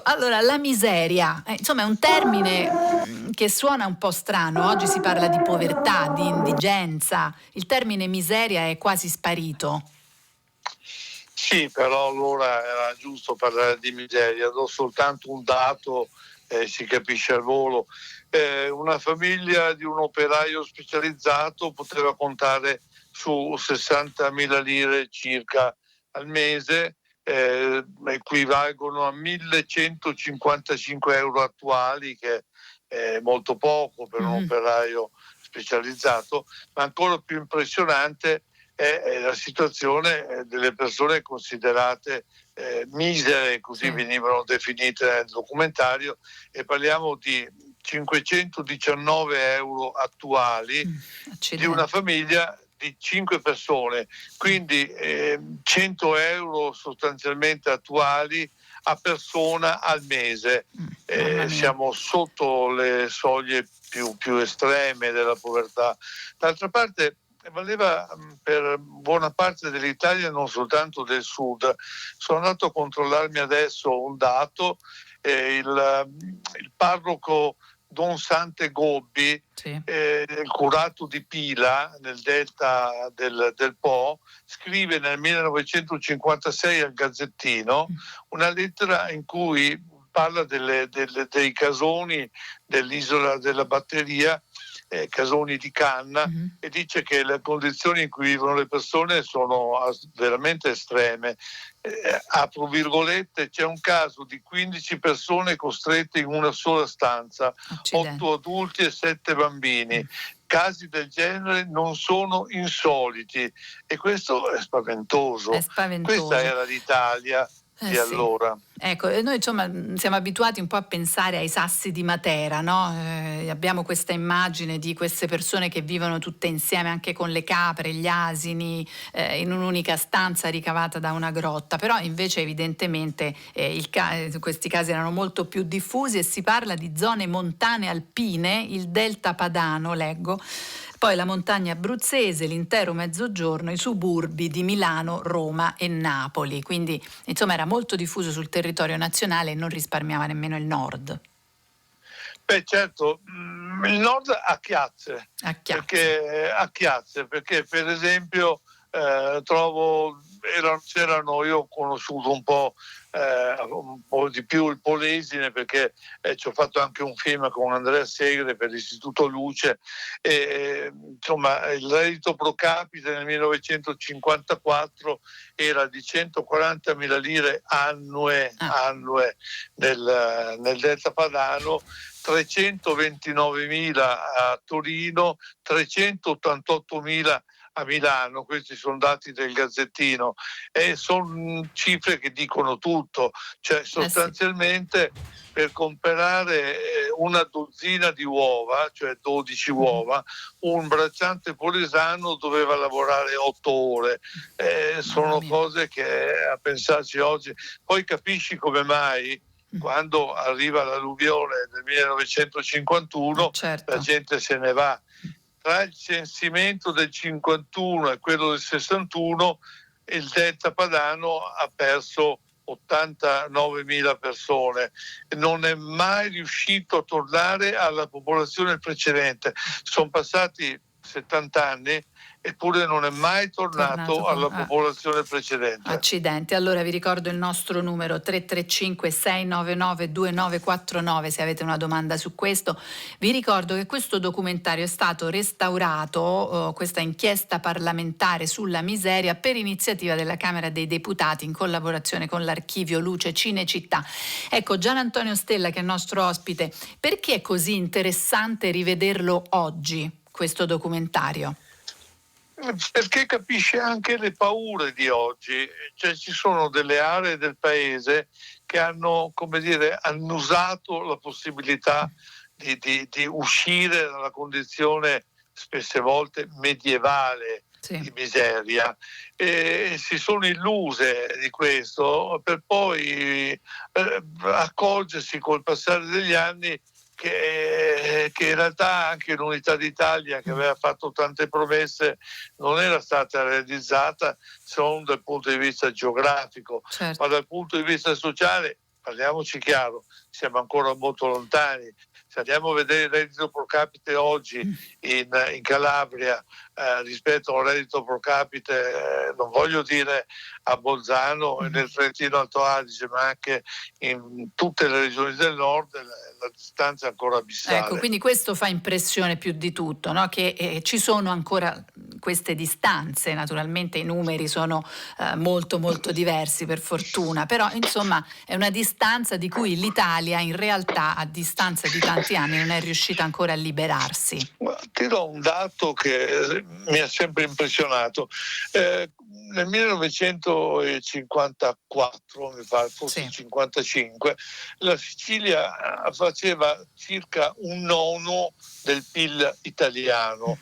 Allora, la miseria, insomma, è un termine che suona un po' strano. Oggi si parla di povertà, di indigenza. Il termine miseria è quasi sparito. Sì, però allora era giusto parlare di miseria. Do soltanto un dato, si capisce al volo. Una famiglia di un operaio specializzato poteva contare su 60.000 lire circa al mese, equivalgono a 1.155 euro attuali, che è molto poco per un operaio specializzato, ma ancora più impressionante è la situazione delle persone considerate misere, così venivano definite nel documentario, e parliamo di 519 euro attuali di una famiglia di 5 persone, quindi 100 euro sostanzialmente attuali a persona al mese. Siamo sotto le soglie più estreme della povertà. D'altra parte valeva per buona parte dell'Italia, non soltanto del sud. Sono andato a controllarmi adesso un dato, il parroco Don Sante Gobbi, il curato di Pila nel delta del Po, scrive nel 1956 al Gazzettino una lettera in cui parla dei casoni dell'isola della Batteria, casoni di canna, e dice che le condizioni in cui vivono le persone sono veramente estreme. Apro virgolette, c'è un caso di 15 persone costrette in una sola stanza, 8 adulti e 7 bambini. Casi del genere non sono insoliti, e questo è spaventoso. Questa era l'Italia di allora. Ecco, noi insomma siamo abituati un po' a pensare ai sassi di Matera, no? Abbiamo questa immagine di queste persone che vivono tutte insieme, anche con le capre, gli asini, in un'unica stanza ricavata da una grotta, però invece evidentemente questi casi erano molto più diffusi, e si parla di zone montane alpine, il delta padano, leggo, poi la montagna abruzzese, l'intero Mezzogiorno, i suburbi di Milano, Roma e Napoli. Quindi insomma era molto diffuso sul territorio nazionale e non risparmiava nemmeno il nord. Beh, certo, il nord ha chiazze. Perché per esempio io ho conosciuto un po' di più il Polesine, perché ci ho fatto anche un film con Andrea Segre per l'Istituto Luce, e insomma il reddito pro capite nel 1954 era di 140.000 lire annue nel delta padano, 329.000 a Torino, 388.000 a Milano. Questi sono dati del Gazzettino, e sono cifre che dicono tutto. Cioè sostanzialmente per comprare una dozzina di uova, cioè 12 uova, un bracciante polesano doveva lavorare 8 ore. Sono cose che, a pensarci oggi, poi capisci come mai quando arriva l'alluvione del 1951 la gente se ne va. Tra il censimento del 51 e quello del 61 il delta padano ha perso 89.000 persone, non è mai riuscito a tornare alla popolazione precedente. Sono passati 70 anni, eppure non è mai tornato alla popolazione precedente. Accidenti. Allora vi ricordo il nostro numero 335 699 2949 se avete una domanda su questo. Vi ricordo che questo documentario è stato restaurato, questa inchiesta parlamentare sulla miseria, per iniziativa della Camera dei Deputati in collaborazione con l'Archivio Luce Cinecittà. Ecco, Gian Antonio Stella, che è il nostro ospite, perché è così interessante rivederlo oggi, questo documentario? Perché capisce anche le paure di oggi. Cioè, ci sono delle aree del paese che hanno, annusato la possibilità di uscire dalla condizione spesse volte medievale di miseria, e si sono illuse di questo, per poi accorgersi col passare degli anni che in realtà anche l'Unità d'Italia, che aveva fatto tante promesse, non era stata realizzata, se non dal punto di vista geografico, ma dal punto di vista sociale parliamoci chiaro, siamo ancora molto lontani. Se andiamo a vedere il reddito pro capite oggi in Calabria rispetto al reddito pro capite, non voglio dire a Bolzano e nel Trentino Alto Adige, ma anche in tutte le regioni del nord, la distanza è ancora abissale. Ecco, quindi questo fa impressione più di tutto, no? Che ci sono ancora queste distanze. Naturalmente i numeri sono molto molto diversi, per fortuna, però insomma è una distanza di cui l'Italia in realtà a distanza di tanti anni non è riuscita ancora a liberarsi. Ti do un dato che mi ha sempre impressionato. Nel 1954, mi pare, forse sì. 55, la Sicilia faceva circa 1/9 del PIL italiano.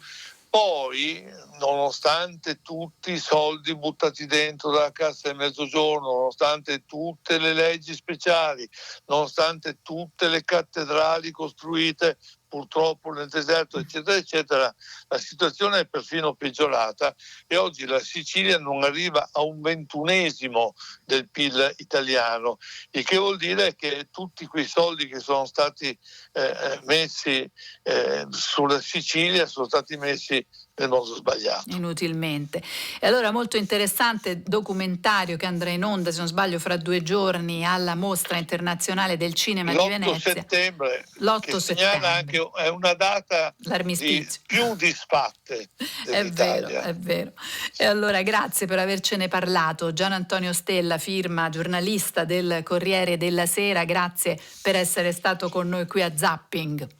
Poi, nonostante tutti i soldi buttati dentro dalla Cassa del Mezzogiorno, nonostante tutte le leggi speciali, nonostante tutte le cattedrali costruite purtroppo nel deserto, eccetera, eccetera, la situazione è perfino peggiorata e oggi la Sicilia non arriva a un 21esimo del PIL italiano, il che vuol dire che tutti quei soldi che sono stati messi sulla Sicilia sono stati messi nel modo sbagliato. Inutilmente. E allora molto interessante documentario che andrà in onda, se non sbaglio, fra 2 giorni alla Mostra internazionale del cinema di Venezia. L'8 che segnala anche, è una data di più disfatte dell'Italia. È vero. E allora grazie per avercene parlato. Gian Antonio Stella, firma, giornalista del Corriere della Sera, grazie per essere stato con noi qui a Zapping.